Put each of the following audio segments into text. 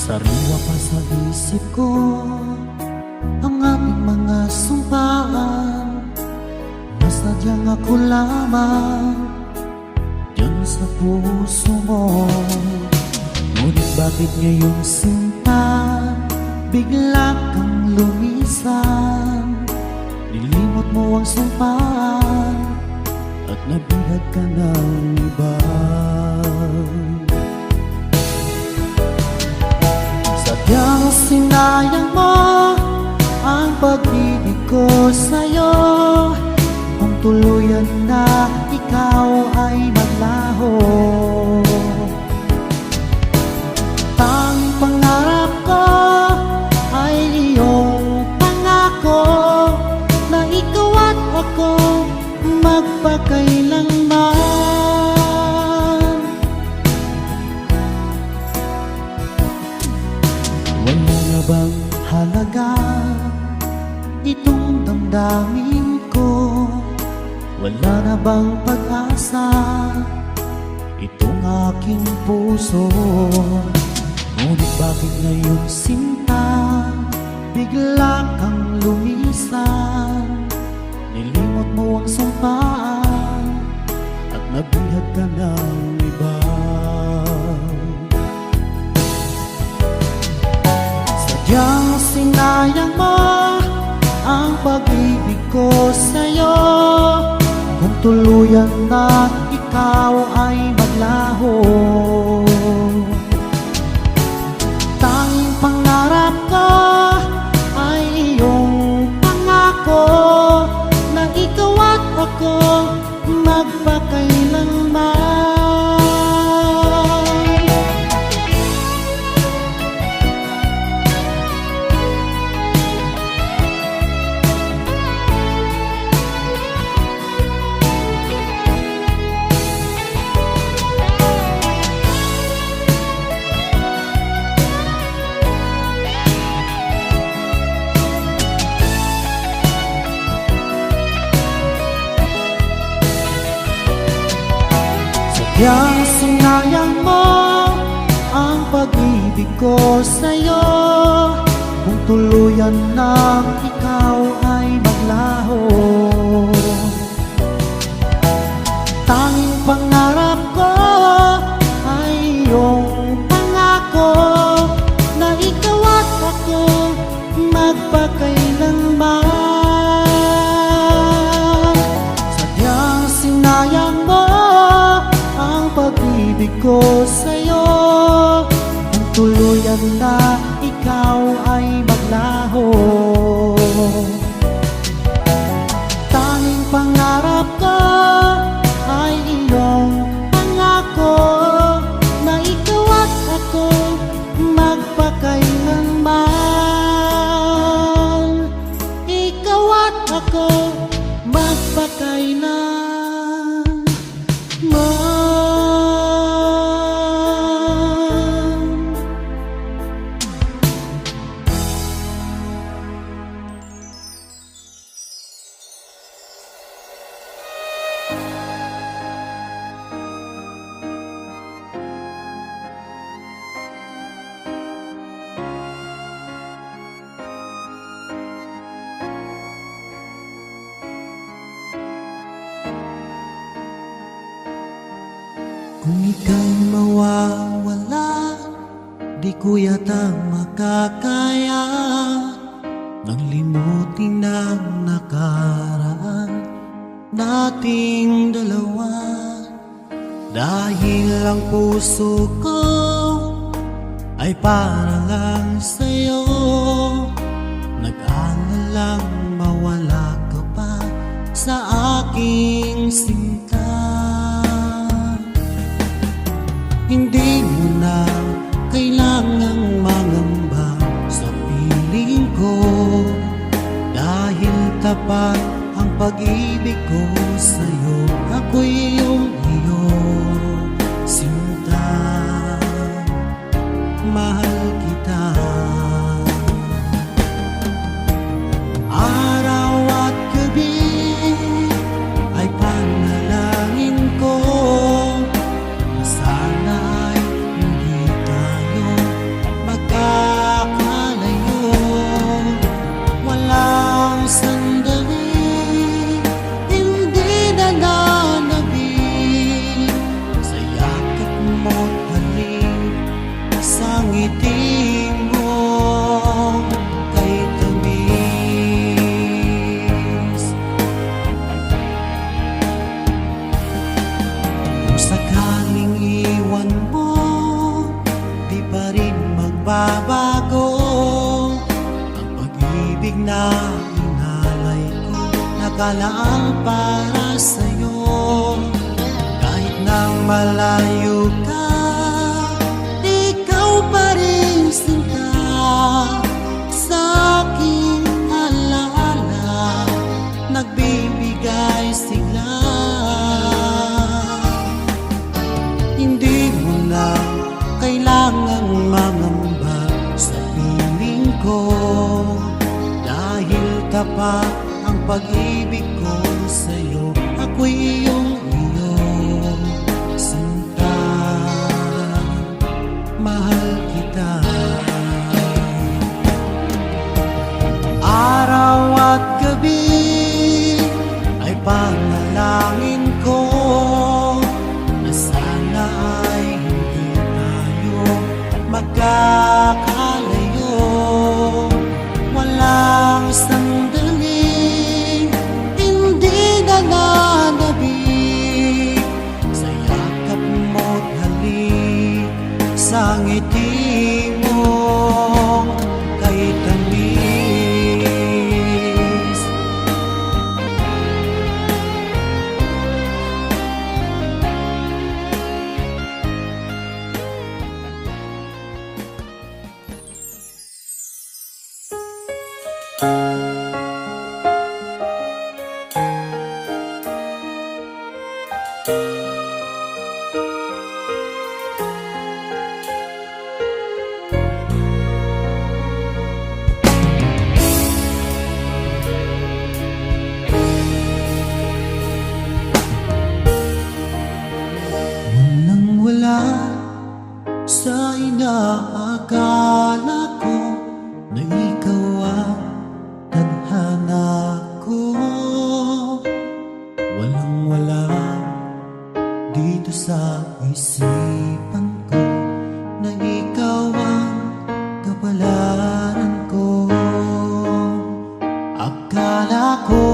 Sariwa pa sa isip ko ang ating mga sumpaan, na sadyang ako lamang diyan sa puso mo. Ngunit bakit ngayong sinta bigla kang lumisan? Nilimot mo ang sumpaan at nabihag ka ng iba. Sadyang sinayang mo ang pag-ibig ko sa'yo, kung tuluyan na ikaw ay maglaho. Tanging pangarap ko ay iyong pangako, na ikaw at ako magpakailanman. Wala na bang halaga itong damdamin ko? Wala na bang pag-asa itong aking puso? Ngunit bakit ngayong sinta bigla kang lumisan? Nilimot mo ang sampaan at nabihag ka ng iba. Sadyang sinayang mo ang pag-ibig ko sa'yo, kung tuluyan na ikaw ay maglaho. Tanging pangarap ko ay iyong pangako, na ikaw at ako magpakailanman. Sadyang sinayang mo ang pag-ibig ko sa'yo, kung tuluyan na ikaw ay maglaho. Tanging pangarap ko ay iyong pangako, na ikaw at ako magpakailanman. Sadyang sinayang mo ang pag-ibig ko sa'yo, kung tuluyan na ikaw ay maglaho. Tanging pangarap ko ay iyong pangako, na ikaw at ako magpakailanman. Ikaw at ako magpakailanman. Kung ika'y mawawala, di ko yata makakaya nang limutin ang nakaraan nating dalawa. Dahil ang puso ko ay para lang sa'yo, nag-aalalang mawala ka pa sa aking sinta. Hindi mo na kailangang mangamba sa piling ko, dahil tapat ang pag-ibig ko sa'yo. Ako'y iyong sinta, mahal kita. Araw at gabi ay panalangin ko, sana ay hindi tayo magka magbabago. Ang pag-ibig na inalay ko, nakalaan para sa'yo. Kahit nang malayo ka, ikaw pa rin sinta sa aking alaala, nagbibigay sigla. Hindi mo na kailangang mangamba sa piling ko, dahil tapat ang pag-ibig ko sa'yo. Ako'y iyong sinta, mahal kita. Araw at gabi ay panalangin ko na sana ay hindi tayo magkakalayo. Walang sandaling hindi nananabik sa yakap mo't halik, sa ngiti mong kay tamis. Wala sa inaakala ko na ikaw ang tadhana ko. Walang-wala dito sa isipan ko na ikaw ang kapalaran ko. Akala ko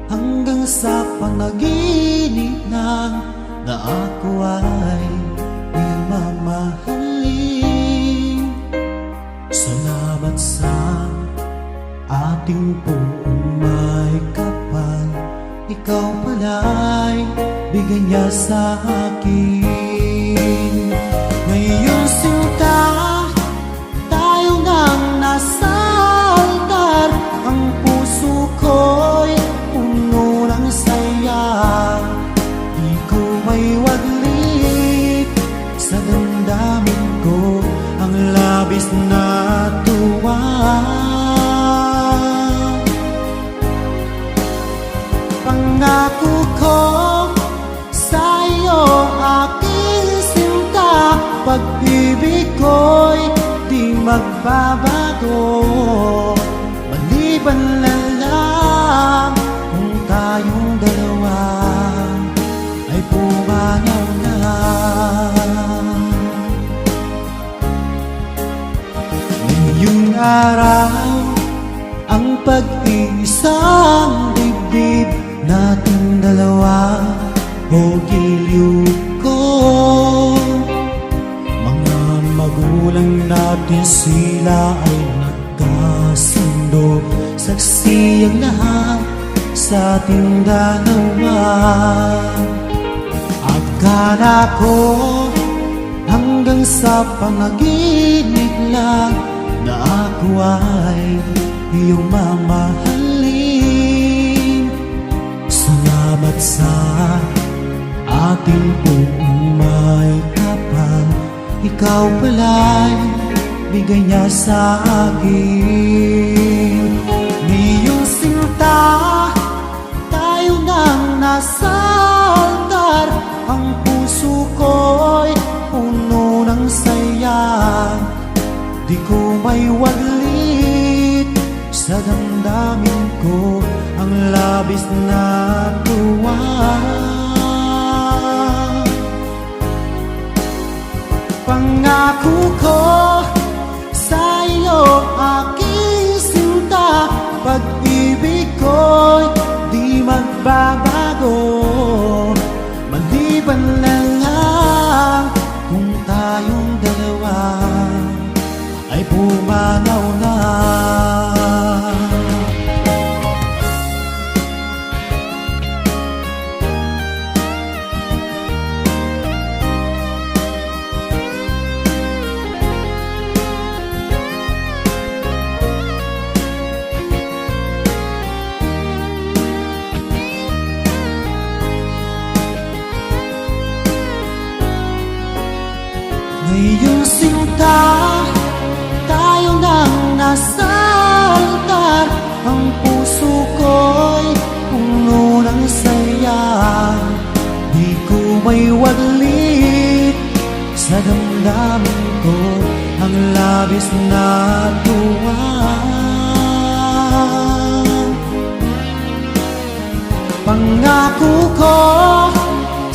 hanggang sa panaginip na ako ay iyong mamahalin. Salamat sa ating buong may kapal, ikaw pala'y bigay niya sa akin. Ngayong sinta, tayo nang nasa altar, ang puso ko'y puno ng saya. Di ko may waglit sa damdamin ko ang labis na tuwa. Pangako ko sa iyo, aking sinta, pag-ibig ko'y di magbabago. Maliban na lang kung tayong dalawa ay pumanaw na. Ngayong araw, ang pag-iisang dibdib nating dalawa o giliw ko. Mga magulang natin, sila ay nagkasundo, saksi ang lahat sa ating dalawa. Akala ko hanggang sa panaginip lang na ako ay iyong mamahalin. Salamat sa ating buong may kapal, ikaw pala'y bigay niya sa akin. Ngayong sinta, tayo nang nasa altar, ang puso ko'y puno ng saya. Di ko may waglit sa damdamin ko ang labis na tuwa. Pangako ko sa iyo, aking sinta, pag-ibig ko'y di magbabago. Maliban na lang kung tayong dalawa pumanaw na. Ngayon sinta, tayo nang nasa altar. Ang puso ko'y puno ng saya. Di ko may waglit sa damdamin ko ang labis na tuwa. Pangako ko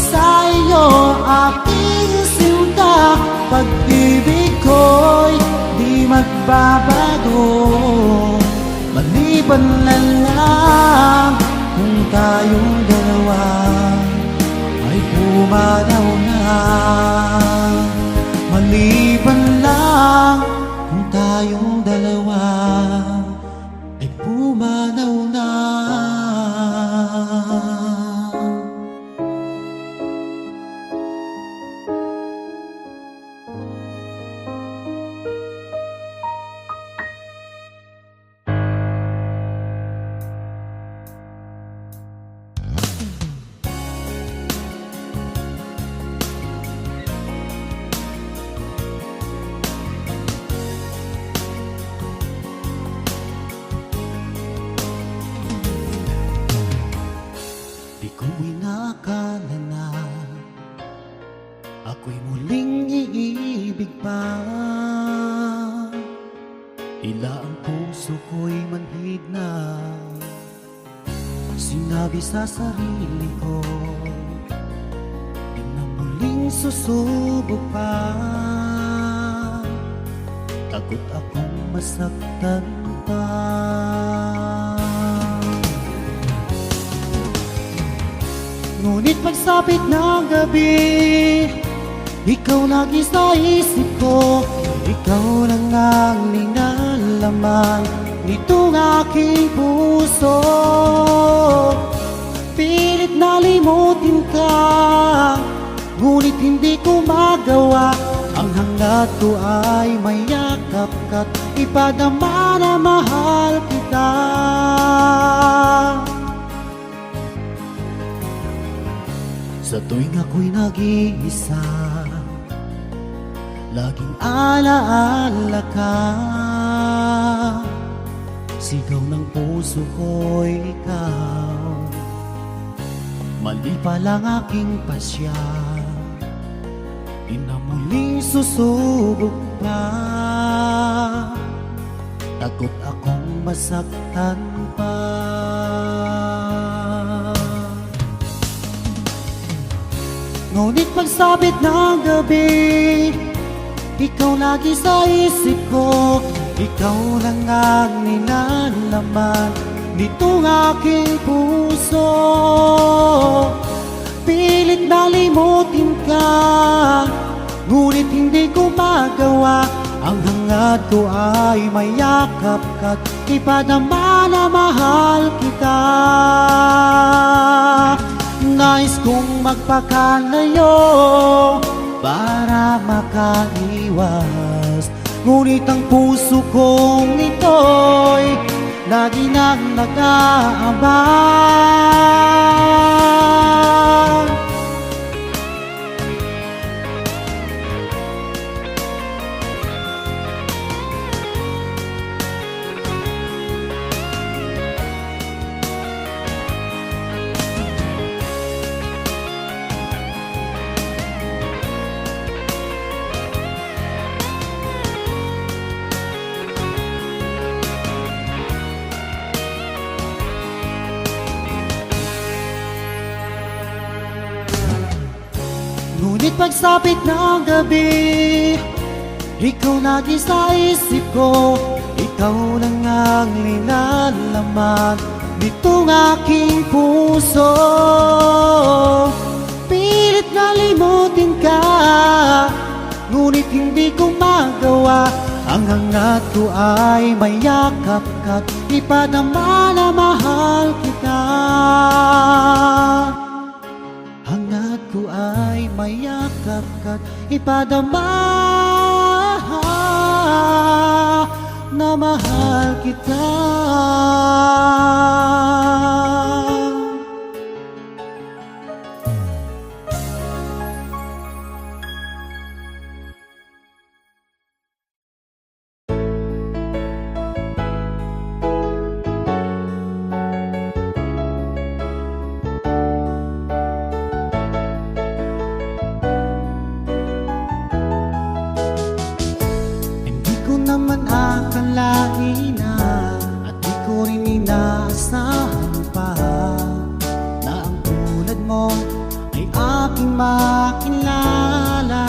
sa iyo, aking sinta, pag-ibig ko'y di magbabago. Maliban na lang kung tayong dalawa ay pumanaw na. Maliban lang kung tayong dalawa ay pumanaw na. Di ko inakala na ako'y muling iibig pa. Tila ang puso ko'y manhid na. Sinabi sa sarili ko, di na muling susubok pa. Takot akong masaktan pa. Ngunit pagsapit ng gabi, ikaw lagi sa isip ko. Ikaw lang ang linalaman nitong aking puso. Pilit na limutin ka, ngunit hindi ko magawa. Ang hangad ko ay mayakap ka't ipadama na mahal kita. Sa tuwing ako'y nag-iisa, laging alaala ka. Sigaw ng puso ko'y ikaw. Mali pa lang aking pasya, di na muling susubok pa. Takot akong masaktan pa. Ngunit pagsapit ng gabi, ikaw lagi sa isip ko. Ikaw lang ang ninalaman nitong aking puso. Pilit na limutin ka, ngunit hindi ko magawa. Ang hangad ko ay mayakap ka't ipadama na mahal kita. Nais kong magpakalayo para makaiwas, ngunit ang puso kong ito'y lagi nang nag-aabang. Ngunit pagsapit ng gabi, ikaw lagi sa isip ko. Ikaw lang ang linalaman nitong aking puso. Pilit na limutin ka, ngunit hindi ko magawa. Ang hangat ko ay mayakap ka't ipadama na mahal kita. Hangat ko ay mayakap ka't ipadama na mahal kita. Naman akalain na at di ko rin inaasahan pa na ang tulad mo ay aking makilala.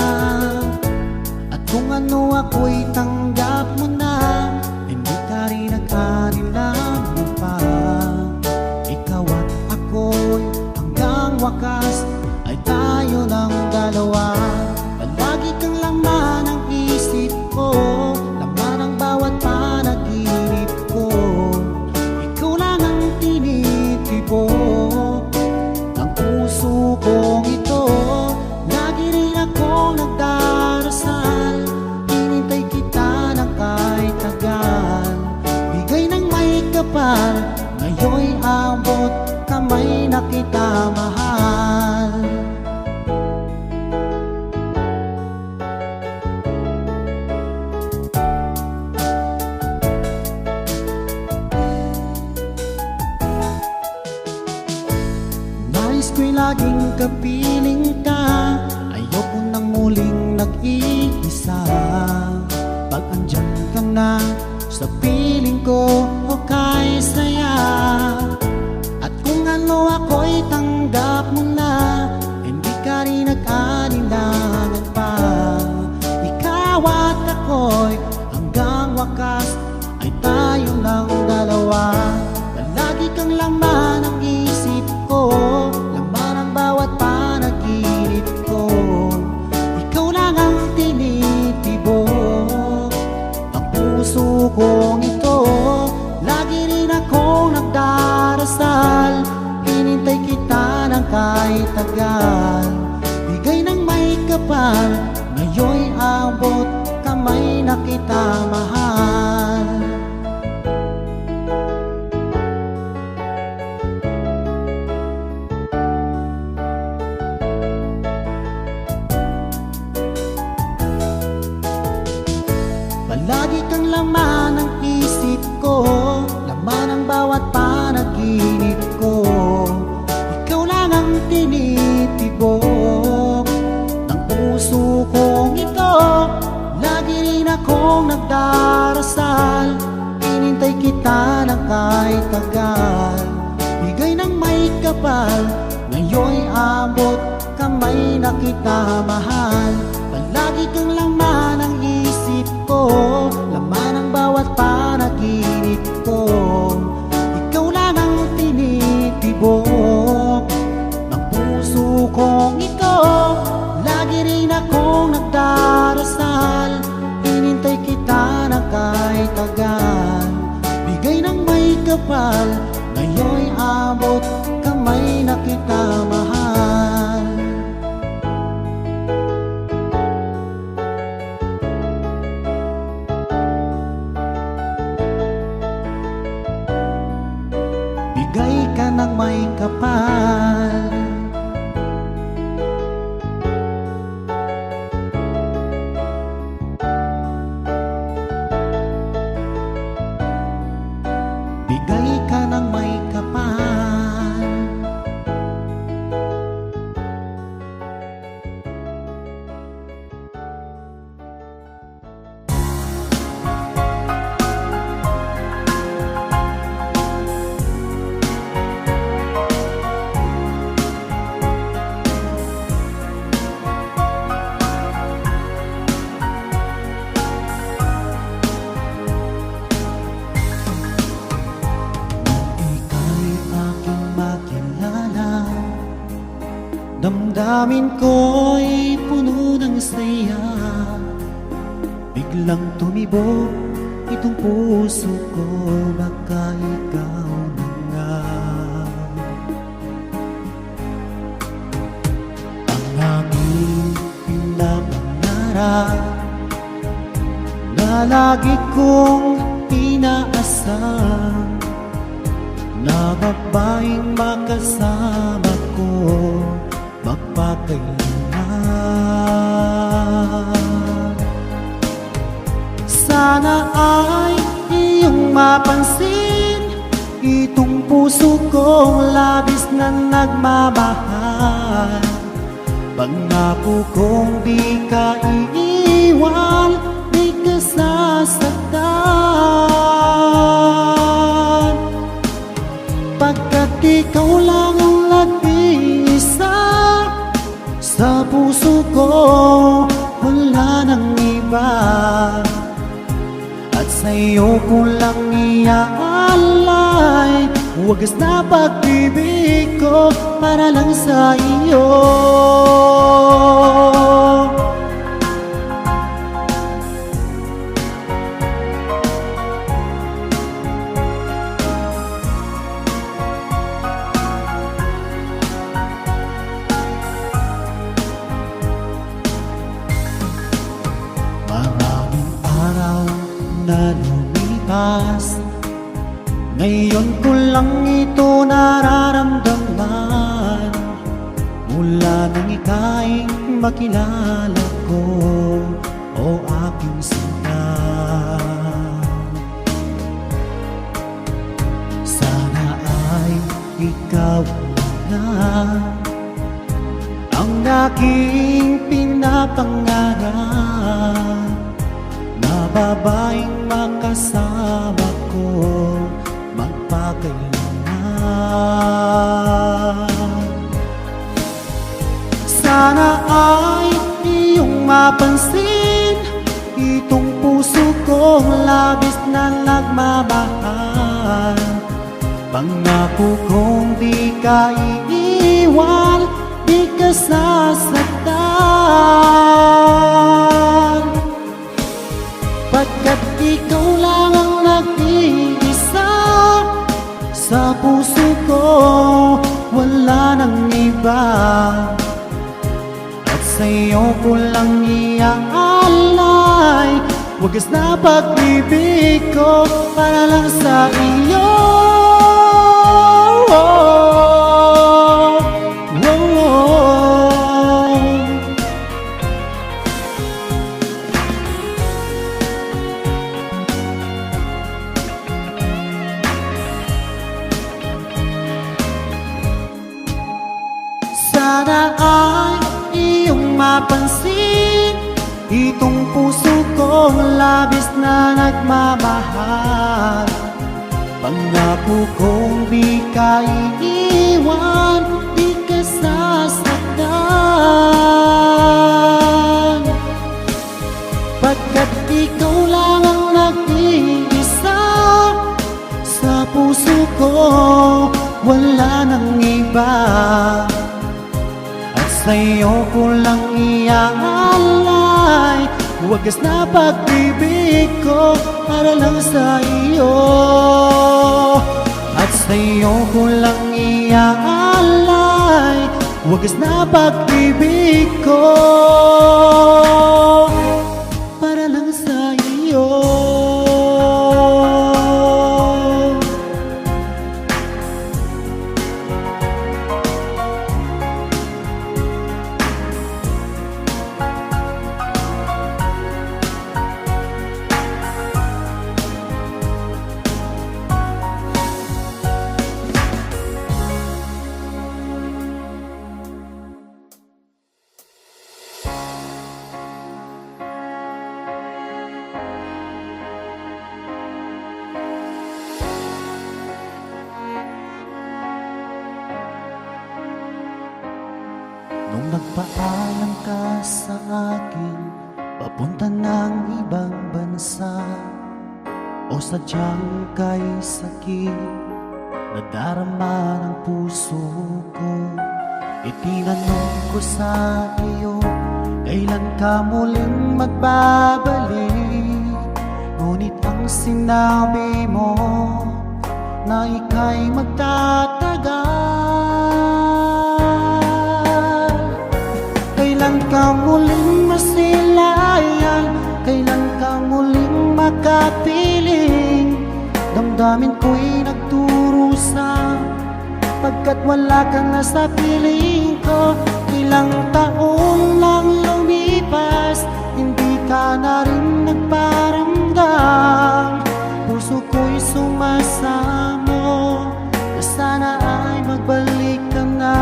At kung ano ako'y tanggap mo na, hindi ka rin nag-anilangan pa. Ikaw at ako'y hanggang wakas ay tayo ng dalawa. Palagi kang laman ng isip ko, bawat panaginip ko. Ikaw lang ang tinitibok ng puso kong ito. Lagi rin akong nagdarasal, hinintay kita ng kahit tagal. Bigay ng may kapal, ngayon'y abot kamay na kita mahal. Ko'y laging kapiling ka, ayoko nang muling nag-iisa. Pag andyan ka na sa piling ko, okay saya. At kung ano ako'y tanggap mo na, hindi ka rin nag-anilangan pa. Ikaw at ako'y hanggang wakas ay tayo ng dalawa. Palagi kang laman ng isip ko, bawat panaginip ko. Ikaw lang ang tinitibok ang puso kong ito. Lagi rin akong nagdarasal, hinintay kita ng kahit tagal. Bigay ng may kapal, ngayon'y abot kamay na kita mahal. Palagi kang laman ng isip ko, laman ng bawat panaginip ko. Ikaw lang ang tinitibok ng puso kong ito. Lagi rin akong nagdarasal, hinintay kita ng kahit tagal. Bigay ng may kapal, ngayon'y abot kamay na kita mahal. Palagi kang laman ng isip ko, laman ang bawat panaginip ko. Ikaw lang ang tinitibok ng puso kong ito. Lagi rin akong nagdarasal, hinintay kita ng kahit tagal. Bigay ng may kapal, ngayon'y abot kamay na kita mahal. Bigay ka ng may kapal, bigay ka ng may kapal. Damdamin ko'y puno ng saya, biglang tumibok itong puso ko, baka ikaw na nga ang aking pinapangarap na lagi kong inaasam, na babaeng makasama ko magpakailanman. Sana ay iyong mapansin itong puso kong labis na nagmamahal. Pangako kong di ka iiwan, di ka sasaktan, pagkat ikaw lang ang nag-iisa sa puso ko, wala nang iba. At sa'yo ko lang iaalay wagas na pag-ibig ko para lang sa iyo. Maraming araw na lumipas, ngayon ko lang ito nararamdaman. Mula nang ika'y makilala ko, o aking sinta, sana ay ikaw na ang aking pinapangarap, na babaeng makasama ko magpakailanman. Sana ay iyong mapansin itong puso kong labis na nagmamahal. Pangako kong di ka iiwan, di ka sasaktan, pagkat ikaw lang ang nag-iisa sa puso ko, wala nang iba. At sa'yo ko lang iaalay wagas na pag-ibig ko para lang sa iyo. Sana ay iyong mapansin itong puso kong labis na nagmamahal. Pangako kong di ka iiwan, di ka sasaktan, pagkat ikaw lang ang nag-iisa sa puso ko, wala nang iba. Sa'yo ko lang iaalay wagas na pag-ibig ko para lang sa iyo. At sa'yo ko lang iaalay wagas na pag-ibig ko para lang sa iyo. Nung nagpaalam ka sa akin papunta ng ibang bansa, o sadyang kay sakit nadarama ng puso ko, itinanong ko sa iyo, kailan ka muling magbabalik? sinabi mo na ika'y magtatagal? Kailan ka muling masilayan? Kailan ka muling makapiling? Damdamin ko'y nagturusa pagkat wala kang nasa piling ko. Ilang taon lang lumipas, hindi ka na rin nagparamdam. Puso ko'y sumasamo na sana ay magbalik ka na.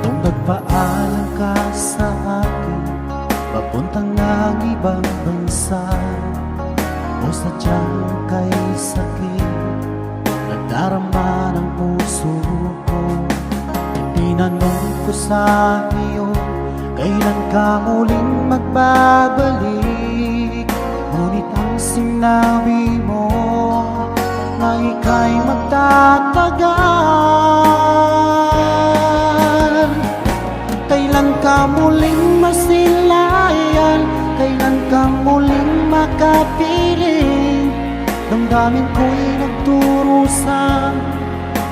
Kung nagpaalam ka sa akin papuntang ng ibang bansa, o sadyang kay sakit nagdarama ng puso ko, tinanong ko sa iyo, kailan ka muling magbabalik? Ngunit ang sinabi mo na ika'y magtatagal. Kailan ka muling masilayan? Kailan ka muling makapiling? Damdamin ko'y nagturusa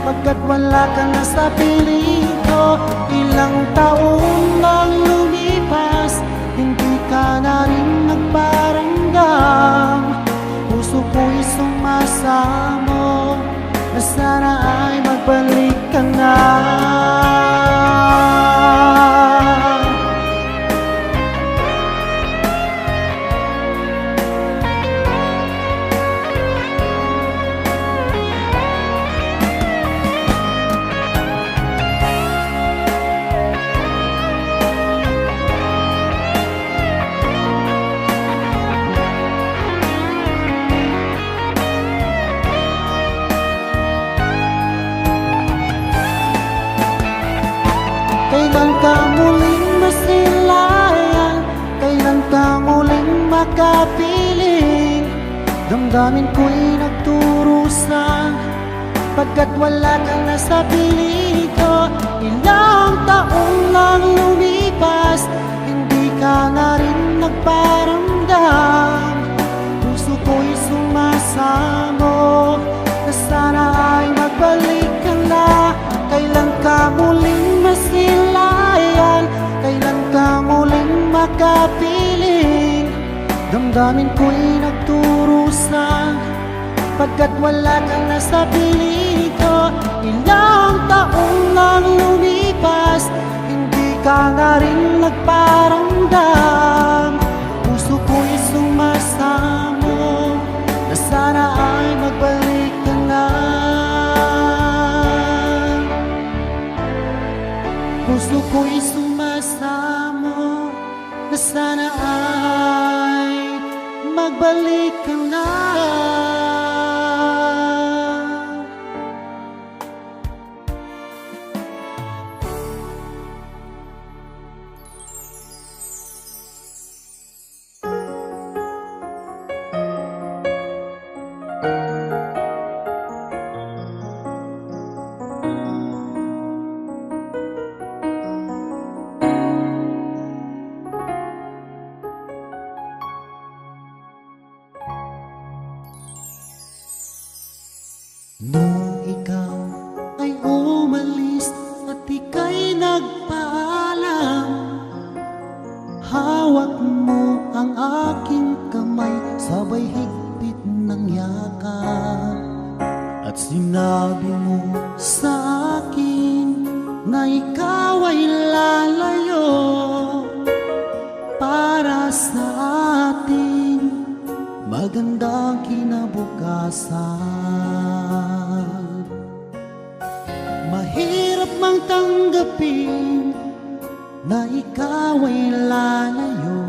pagkat wala ka na sa piling ko. Ilang taon lang lumipas, hindi ka na rin nagparamdam. Puso ko'y sumasamo na sana ay magbalik ka na. Kailan ka muling masilayan? Kailan ka muling makapiling? Damdamin ko'y nagturusa pagkat wala kang nasa piling ko. Ilang taon lang lumipas, hindi ka na rin nagparamdam. Puso ko'y sumasamo na sana ay magbalik ka na. Kailan ka muling masilayan? Kailan ka muling makapiling? Damdamin ko'y nagturusa pagkat wala kang nasa piling ko. Ilang taon lang lumipas, hindi ka na rin nagparamdam. Puso ko'y sumasamo na sana ay magbalik ka na. Puso ko'y sumasamo na sana ay magbalik ka na. Nung ikaw ay umalis at ika'y nagpaalam, hawak mo ang aking kamay, sabay higpit ng yakap. At sinabi mo sa akin na ikaw ay lalayo para sa ating magandang kinabukasan. Mahirap mang tanggapin na ikaw ay lalayo,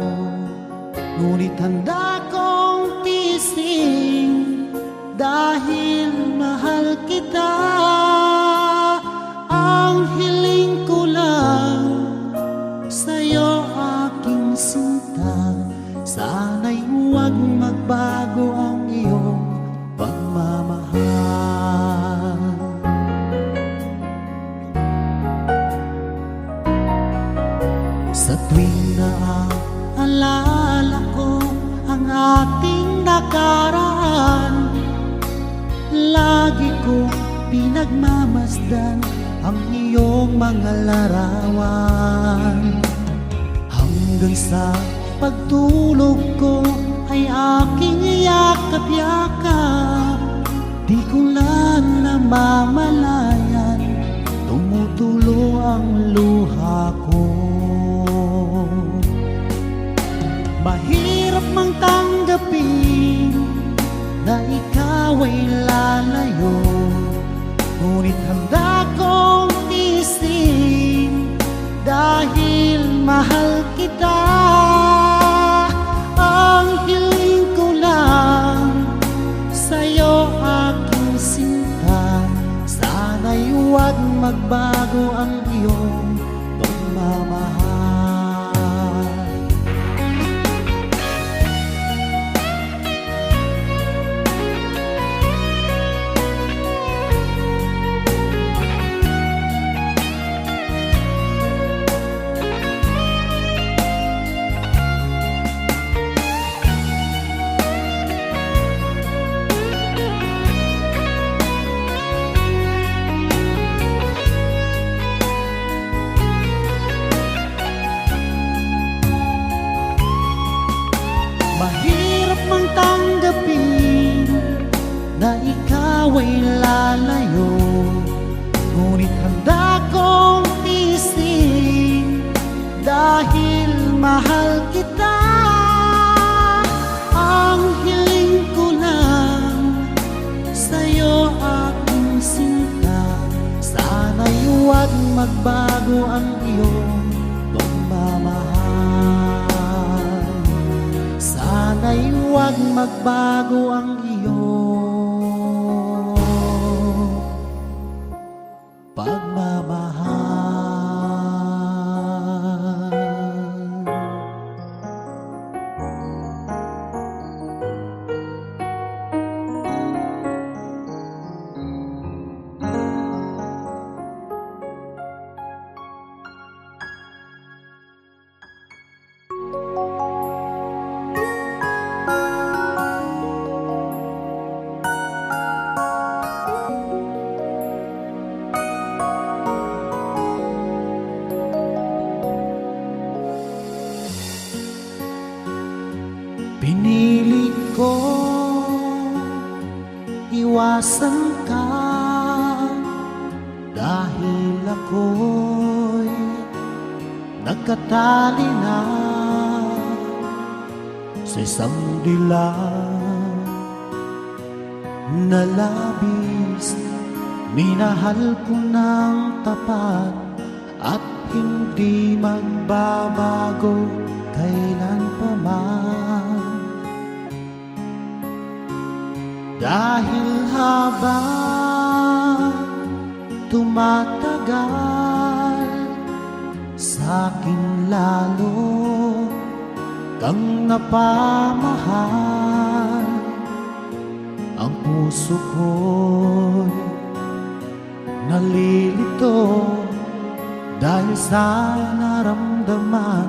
ngunit handa kong tiisin dahil mahal kita. Ang hiling ko lang sa'yo, aking sinta, sana'y huwag magbago ang iyong pagmamahal. ko pinagmamasdan ang iyong mga larawan. Hanggang sa pagtulog ko ay aking yakap-yakap. Di ko lang namamalayan, tumutulo ang luha ko. Mahirap mang tanggapin na ikaw ay lalayo, ngunit handa kong tiisin dahil mahal kita. Ang hiling ko lang sa'yo, aking sinta, sana'y huwag magbago ang iyong pagmamahal. Mahirap mang tanggapin na ikaw ay lalayo, ngunit handa kong tiisin dahil mahal kita. Ang hiling ko lang sa'yo, aking sinta, sana'y huwag magbago ang iyong pagmamahal. Sana'y huwag magbago ang iyong pagmamahal. Pinili ko iwasan ka dahil ako'y nagkatali na sa isang dilag na labis. Minahal ko ng tapat at hindi magbabago kailan pa man. Dahil habang tumatagal, sa'kin lalo kang napamahal. Ang puso ko'y nalilito dahil sa naramdaman.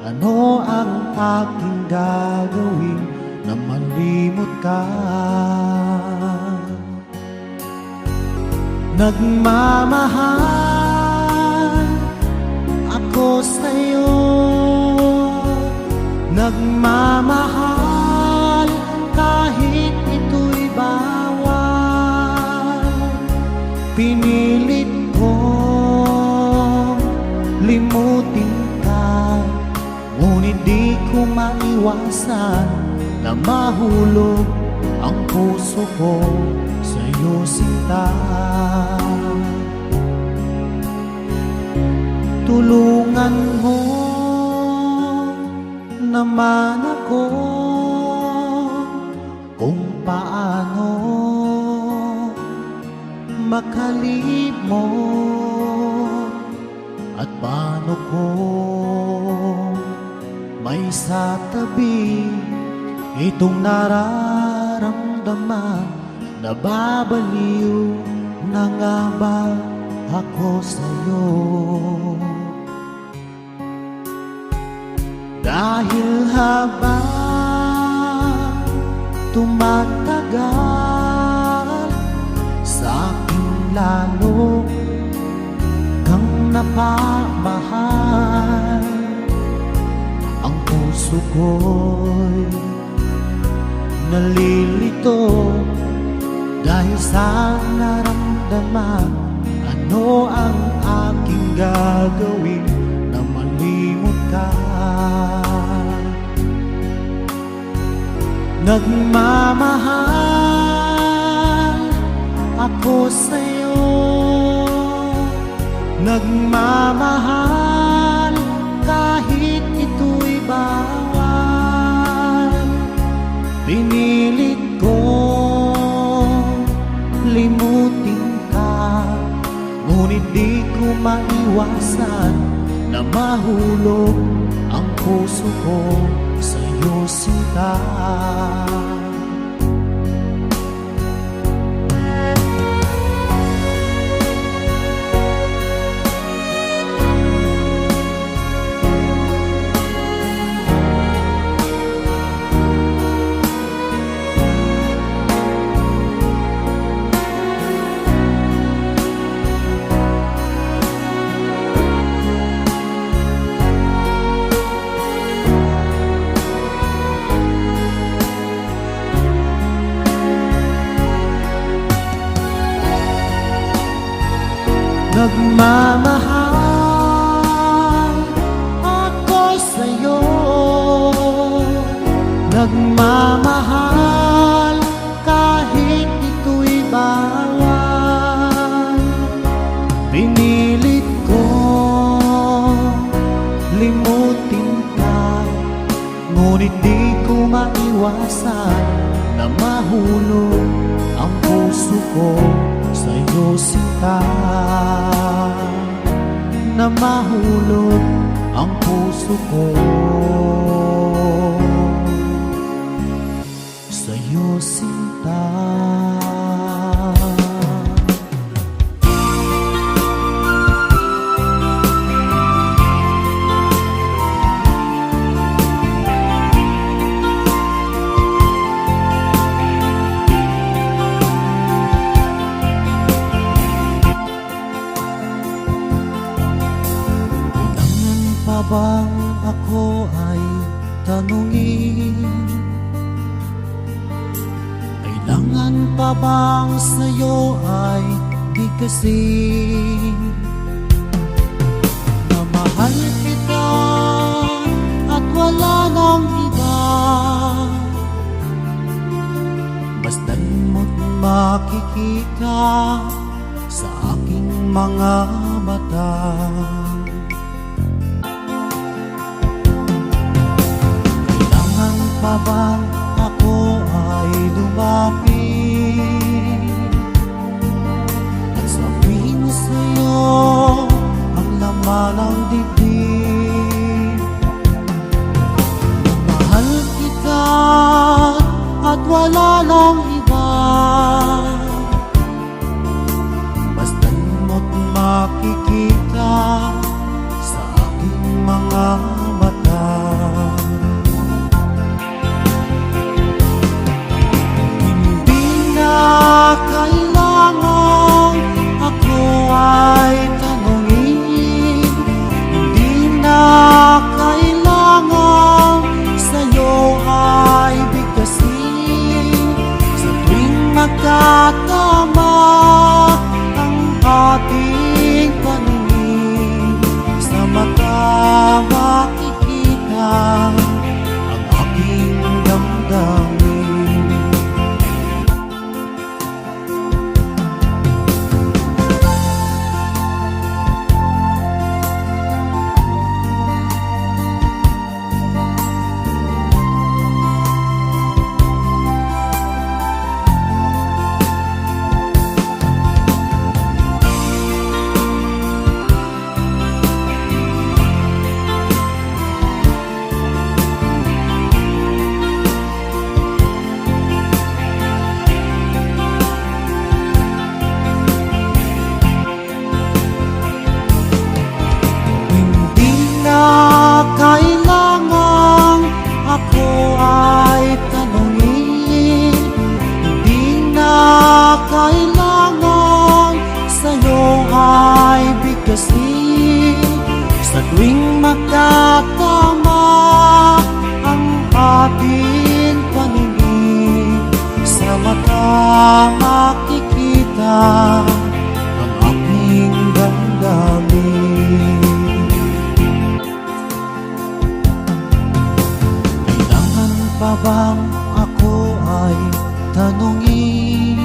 Ano ang aking gagawin na malimot ka? Nagmamahal ako sa'yo, nagmamahal kahit ito'y bawal. Pinilit kong limutin ka, ngunit di ko maiwasan na mahulog ang puso ko sa'yo, sinta. Tulungan mo naman ako kung paano makalimot at paano ko may sa tabi itong nararamdaman. Nababaliw na nga ba ako sa'yo? Dahil habang tumatagal, sa ko'y nalilito dahil sa naramdaman. Ano ang aking gagawin na malimot ka? Nagmamahal ako sa'yo, nagmamahal kahit ito'y bawal. Pinilit ko limutin ka, ngunit di ko maiwasan na mahulog ang puso ko sa'yo, sinta. Nagmamahal ako sa'yo, nagmamahal kahit ito'y bawal. Pinilit ko limutin ka, ngunit di ko maiwasan na mahulog ang puso ko sa'yo, sinta. Na mahulog ang puso ko sa'yo, sinta. Habang ako ay tanungin, kailangan pa bang sa'yo ay bigkasin na mahal kita at wala nang iba? Basta't mo't makikita sa aking mga mata. Pa bang ako ay lumapit at sabihin sa'yo ang laman ng dibdib? Mahal kita at wala nang iba. Basta't mo't makikita sa aking mga mata. makikita ang aking damdamin. Kailangan pa bang ako ay tanungin?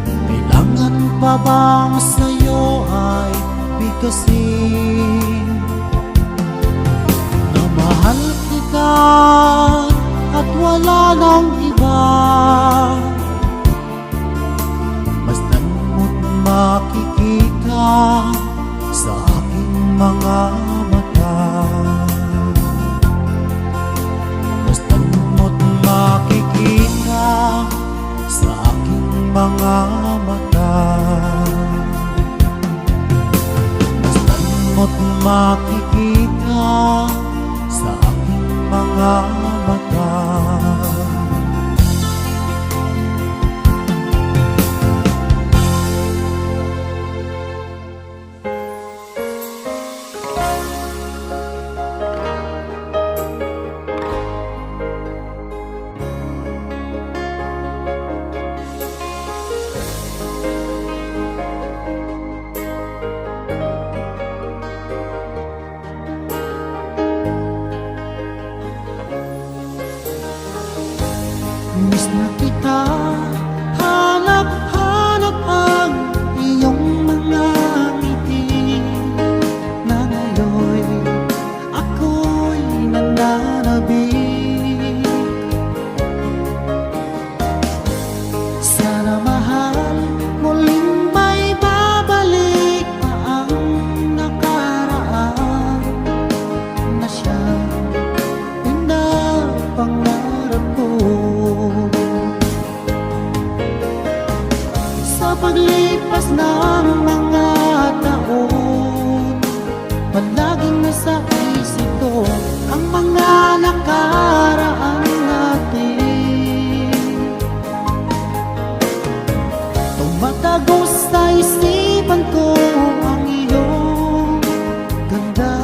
Kailangan pa bang sa'yo ay bigkasin? Na mahal kita at wala nang iba, basta't mo't makikita sa aking mga mata. Basta't mo't makikita sa aking mga mata. Basta't mo't makikita sa aking mga mata. Miss na kita, hanap-hanap ang iyong mga ngiti, na ngayon'y ako'y nananabik. Sana mahal, muling may babalik pa ang nakaraan, na siyang pinapangarap ko. Sa paglipas ng mga taon, palaging nasa isip ko ang mga nakaraan natin. Tumatagos sa isipan ko ang iyong ganda,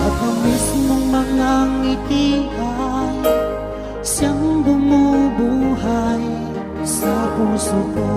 at ang mismong mga ngiti ay siyang bumubuhay sa puso ko.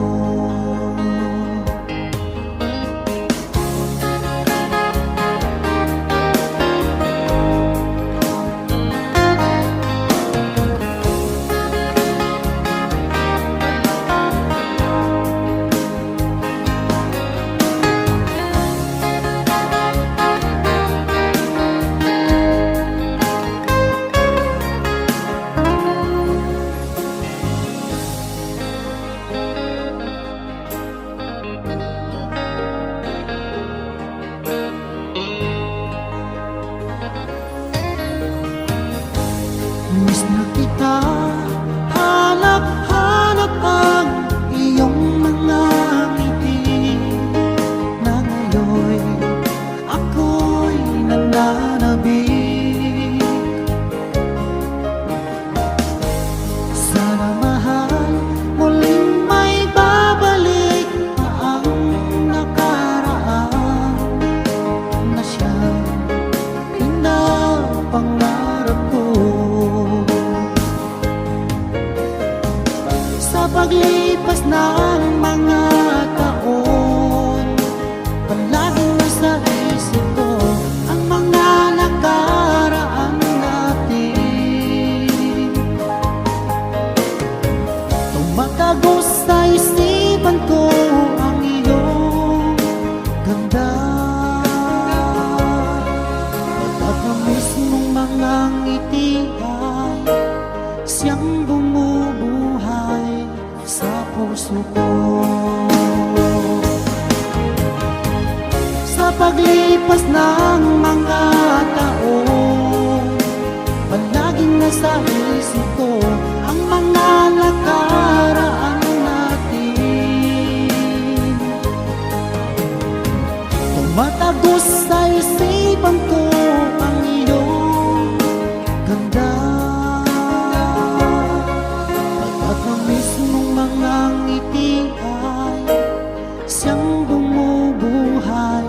Miss na kita, hanap-hanap ang iyong mga ngiti, na ngayon'y ako'y nananabik. Sana mahal, muling may babalik pa ang nakaraan, na siyang pinapangarap ko. Sa paglipas ng mga taon, palaging nasa isip ko ang mga nakaraan natin. Tumatagos sa isipan ko ang iyong ganda, at ang mismong mga ngiti ay siyang bumubuhay sa puso ko. Sa paglipas ng mga taon, palaging nasa isip ko ang mga nakaraan natin. Tumatagos sa isipan ko ang iyong ganda, at ang mismong mga ngiti ay siyang bumubuhay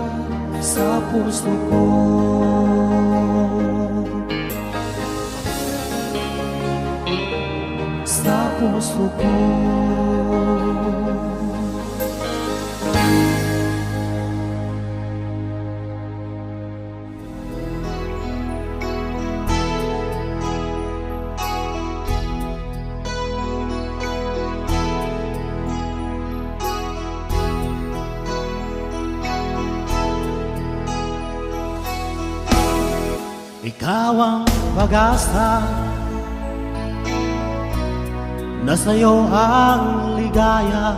sa puso ko. puso ko. Ikaw ang pag-asa, na sa'yo ang ligaya.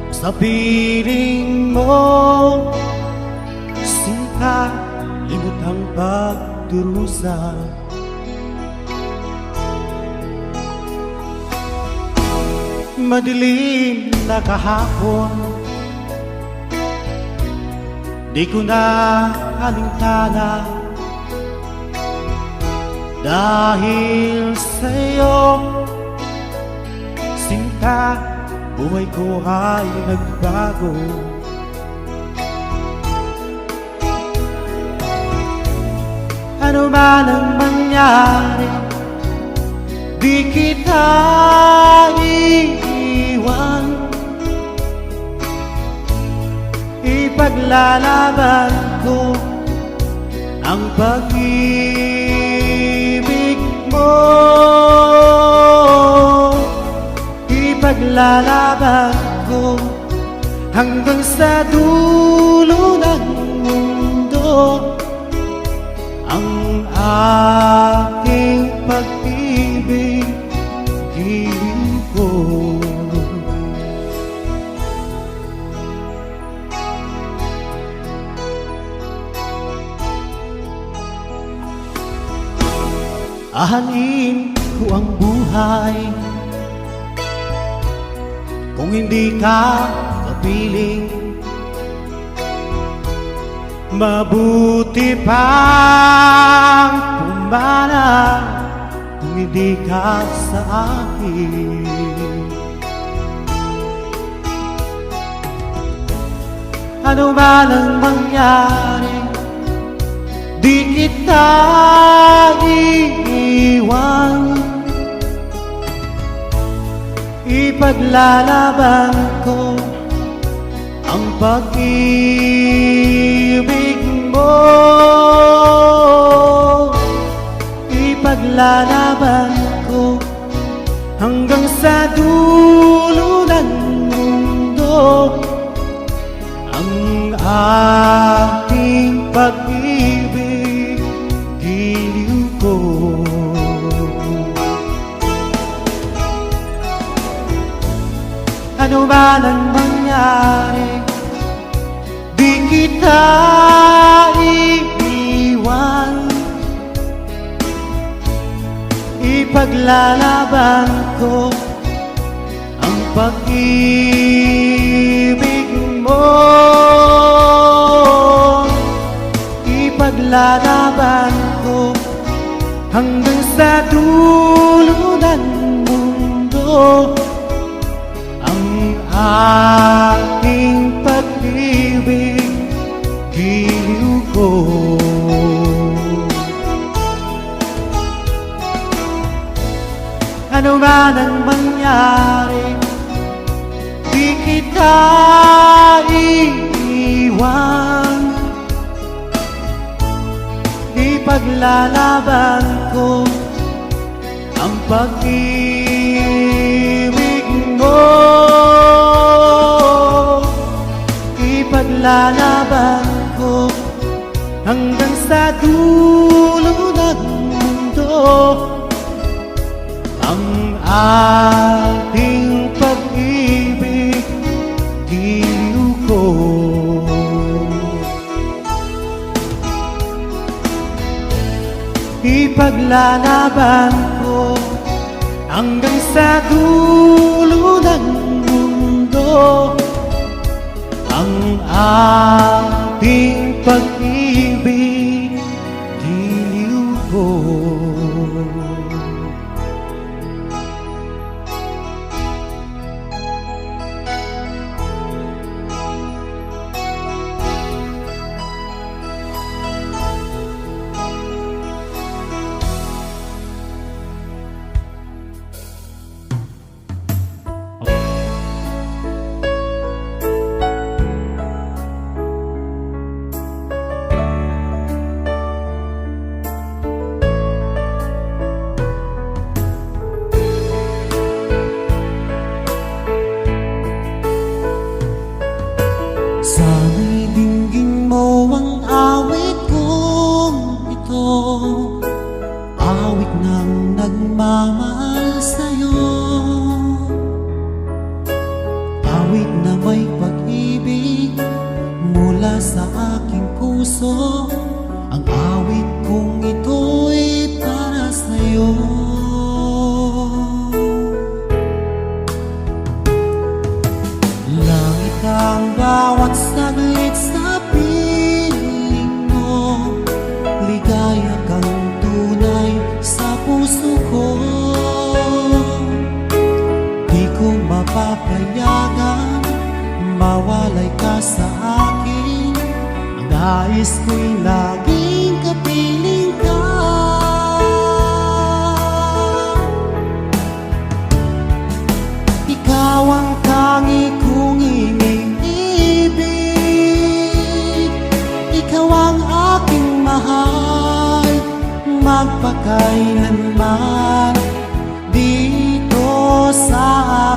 Sa piling mo, singka, limot ang pagdurusa. Madilim na kahapon, di ko na alintana, dahil sa'yo, sinta, buhay ko ay nagbago. Ano man ang mangyari, di kita iiwan. Ipaglalaban ko ang pag-ibig mo. Ipaglalaban ko hanggang sa dulo ng mundo ang aking pag-ibig, giliw ko. Ahalin ko ang buhay kung hindi ka kapiling. Mabuti pang pumana kung hindi ka sa akin. Ano man ang mangyari, di kita iiwan. Ipaglalaban ko ang pag-ibig mo. Ipaglalaban ko hanggang sa dulo ng mundo ang aking pag-ibig, giliw ko. Ano man ang mangyari, di kita iiwan. Ipaglalaban ko ang pag-ibig mo. Ipaglalaban ko hanggang sa dulo ng mundo ang aking pag-ibig, giliw ko. Ano man ang mangyari, di kita iiwan. Ipaglalaban ko ang pag-ibig mo. Ipaglalaban ko hanggang sa dulo ng mundo ang ating pag-ibig, giliw ko. Ipaglalaban ko hanggang sa dulo ng mundo ang ating pag-ibig, giliw ko. puso. Ang awit kong ito'y para sa'yo. Langit ang bawat saglit sa piling mo. Ligaya kang tunay sa puso ko. Di ko mapapayagan mawalay ka sa akin. Ang nais ko'y laging kapiling ka. Ikaw ang tangi kong iniibig. Ikaw ang aking mahal, magpakailanman. Dito sa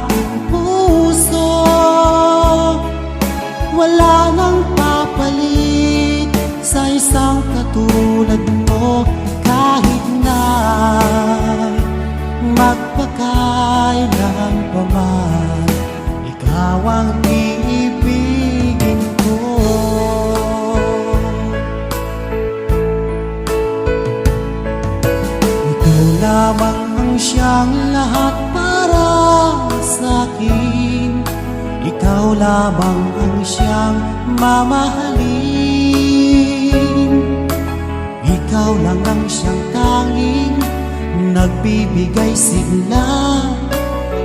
aking puso wala nang papalit sa isang katulad mo. Kahit na magpakailan pa man, ikaw ang iibigin ko. Ikaw lamang ang siyang lahat para sa'kin. Ikaw lamang ang siyang mamahalin. Ikaw lang ang siyang tanging nagbibigay sigla.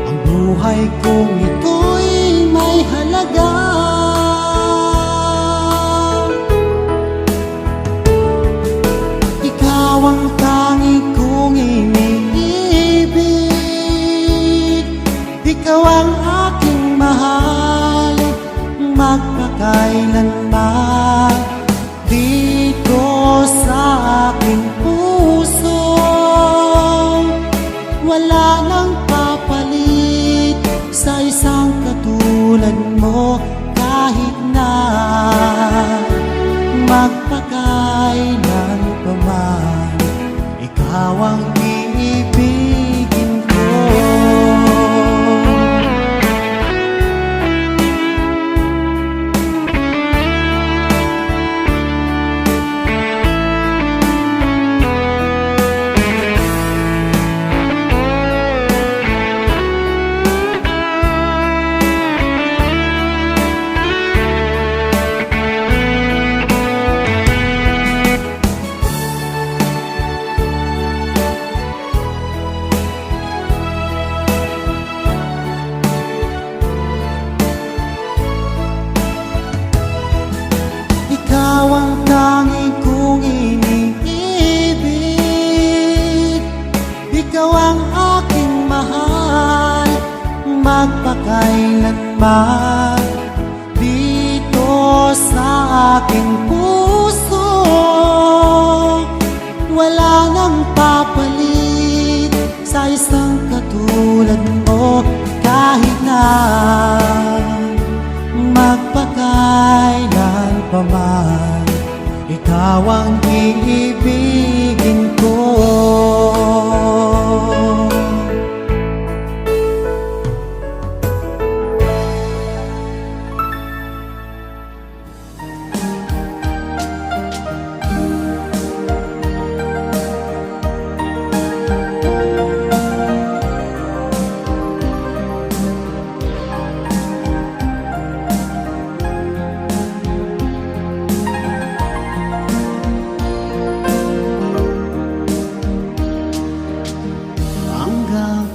Ang buhay kong ito'y may halaga. Ikaw ang tanging kong iniibig. Ikaw ang aking mahal, magpakailanman. Dito sa aking puso wala nang papalit sa isang katulad mo. Kahit na magpakailan pa man, ikaw ang iibigin ko. Ikaw ang tanging kong iniibig. Ikaw ang aking mahal, magpakailanman. Dito sa aking puso wala nang papalit sa isang katulad mo. Kahit na magpakailan pa man, ikaw ang iibigin ko.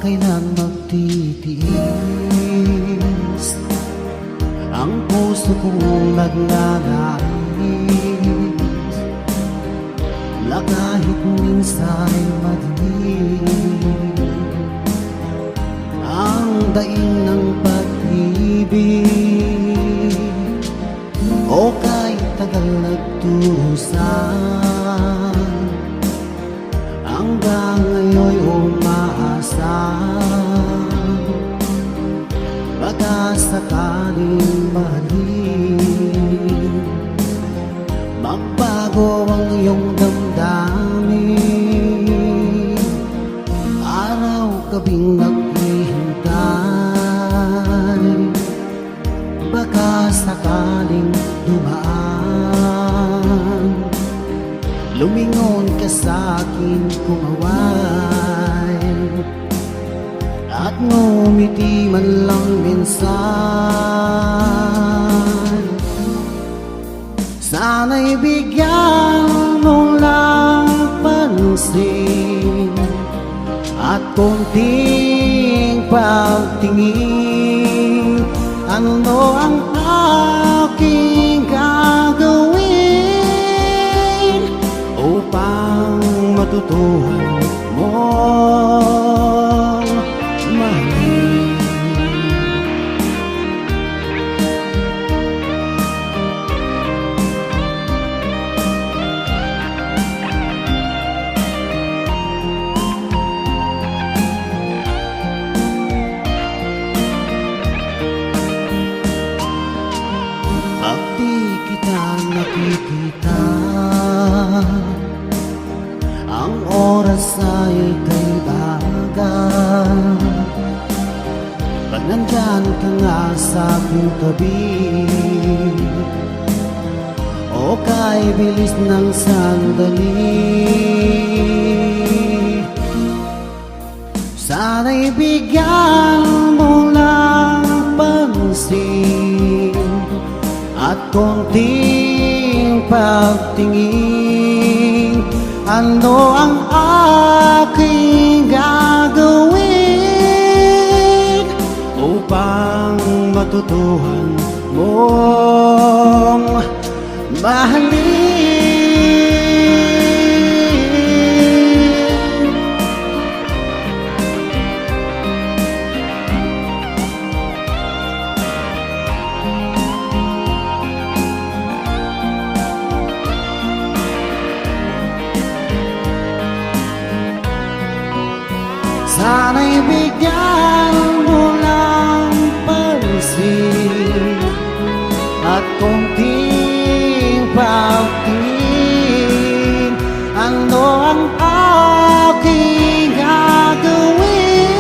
Kailan magtitiis ang puso kong nagnanais, na kahit minsan'y madilim ang daing ng pag-ibig. O kahit tagal nagtusan, hanggang ngayon'y umaasa. Baka sakaling mahalin, magbago ang iyong damdamin. Araw-gabing naghihintay, baka sakaling dumaan sa'kin kumaway at ngumiti man lang minsan. Sana'y bigyan mo lang pansin at konting pagtingin. Ano ang aking gagawin upang matutuhan mong mahalin? At di kita nakikita, ang oras ay kay bagal. Pag nandyan ka nga sa aking tabi, o kay bilis ng sandali, sana'y bigyan mo lang pansin at konting pagtingin. Ano ang aking gagawin upang matutuhan mong mahalin? Sana'y bigyan mo lang pansin at konting pagtingin. Ano ang aking gagawin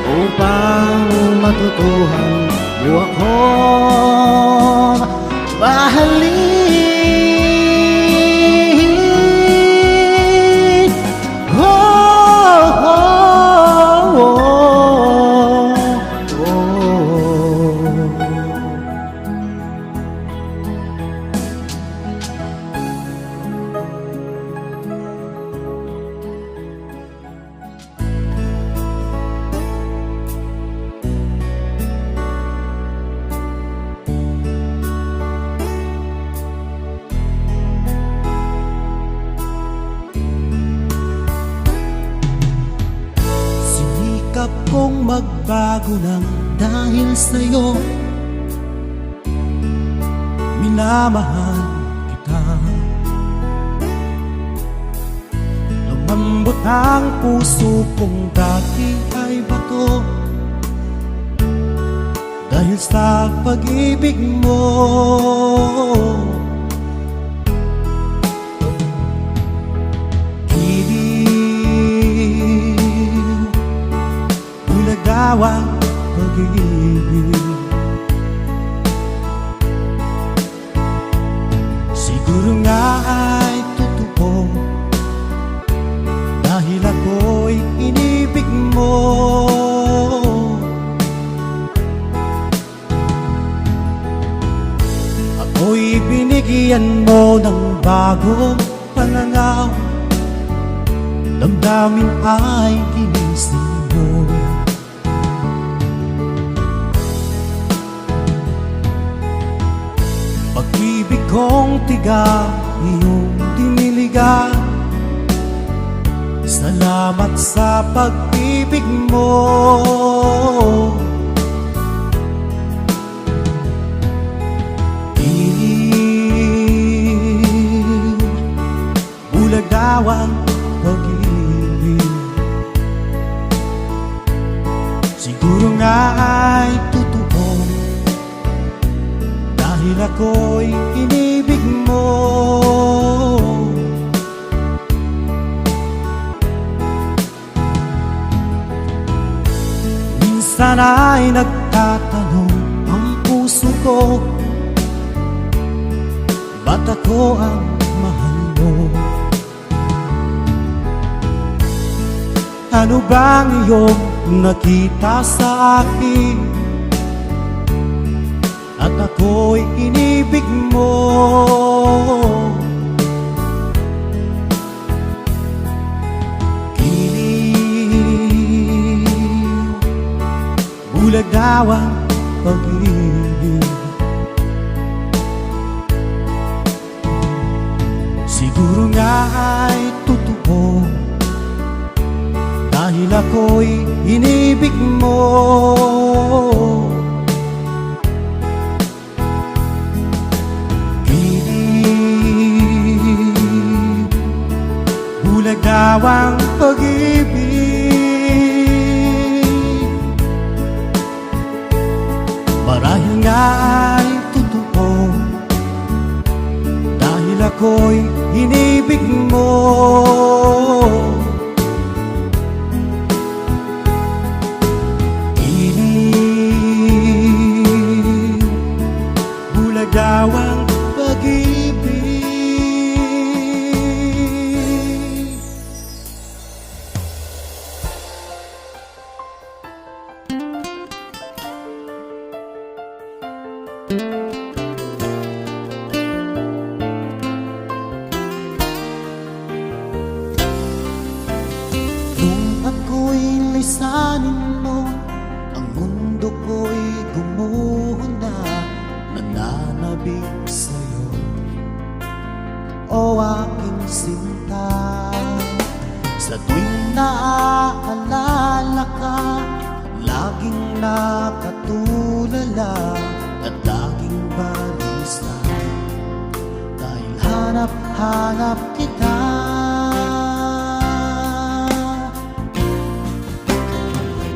upang matutuhan mo akong mahalin? Sinikap kong magbago ng dahil sa'yo, minamahal kita. Lumambot ang puso kong dati ay bato dahil sa pag-ibig mo. Bulagawang pag-ibig, siguro nga ay totoo dahil ako'y inibig mo. Ako'y binigyan mo ng bagong pananaw, damdamin ay ginising mo. Pag-ibig kong tiga, iyong diniligan. Salamat sa pag-ibig mo. Bulagawang pag-ibig, siguro nga ay totoo dahil ako'y inibig mo. Minsan ay nagtatanong ang puso ko, ba't ako ang mahal mo? Ano bang iyong nakita sa akin? At ako'y inibig mo. Giliw, bulag daw ang pag-ibig. Siguro nga ay totoo, dahil ako'y inibig mo. Giliw, bulag daw ang pag-ibig. Marahil nga ay totoo, dahil ako'y inibig mo. Daw ang pag-ibig. Nung ako'y lisanin mo, ang mundo ko'y gumuho na. Nananabig sa'yo, o aking sinta. Sa tuwing naaalala ka, laging nakatulala at laging balisa, dahil hanap-hanap kita.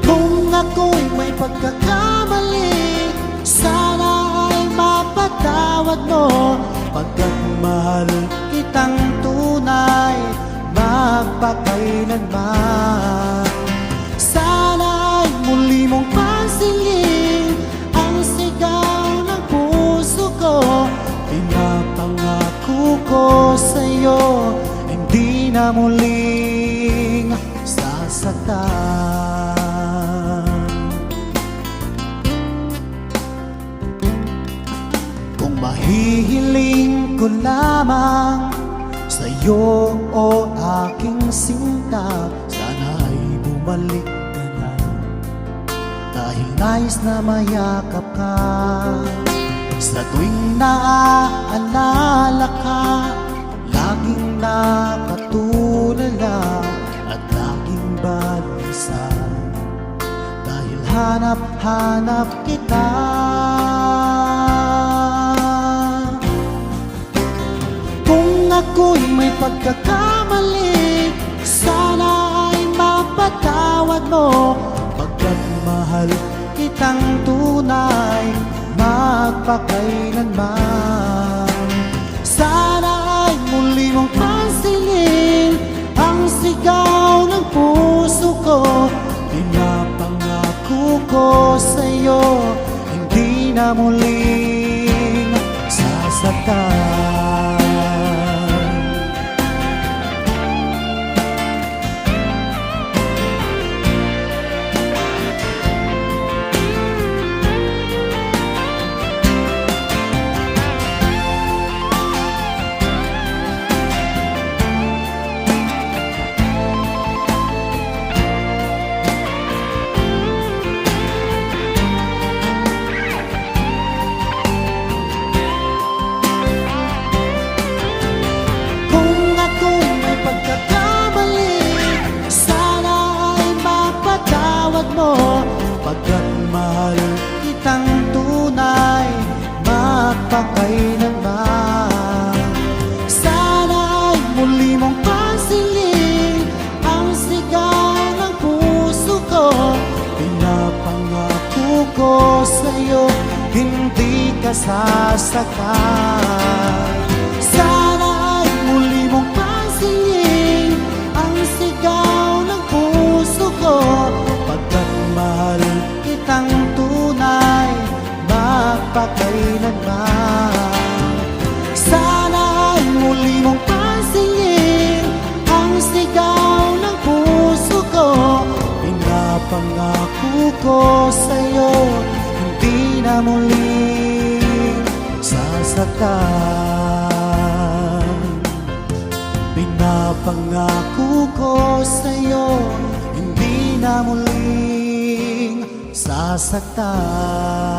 Kung ako'y may pagkakamali, sana mapatawad mo, pagkat mahal kitang tunay, magpakailanman. Sana'y muli mong pansinin ang sigaw ng puso ko. Pinapangako ko sa'yo, hindi na muling sasaktan. Mahihiling ko lamang sa'yo, o aking sinta, sana'y bumalik ka na, dahil nais na mayakap ka. Sa tuwing naaalala ka, laging nakatulala at laging balisa, dahil hanap-hanap kita. Ako'y may pagkakamali, sana ay mapatawad mo, pagkat mahal kitang tunay, magpakailanman. Sana ay muli mong pansinin ang sigaw ng puso ko. Pinapangako ko sa'yo, hindi na muling sasaktan. Pagkat mahal kitang tunay, magpakailanman. Sana'y muli mong pansinin ang sigaw ng puso ko. Pinapangako ko sa'yo, hindi ka sasaktan. Sana'y muli mong pansinin ang sigaw ng puso ko. Pagkat mahal kitang tunay, magpakailanman. Sana'y muli mong pansinin ang sigaw ng puso ko. Pinapangako ko sa'yo, hindi na muling sasaktan. Pinapangako ko sa'yo, hindi na muling sasaktan.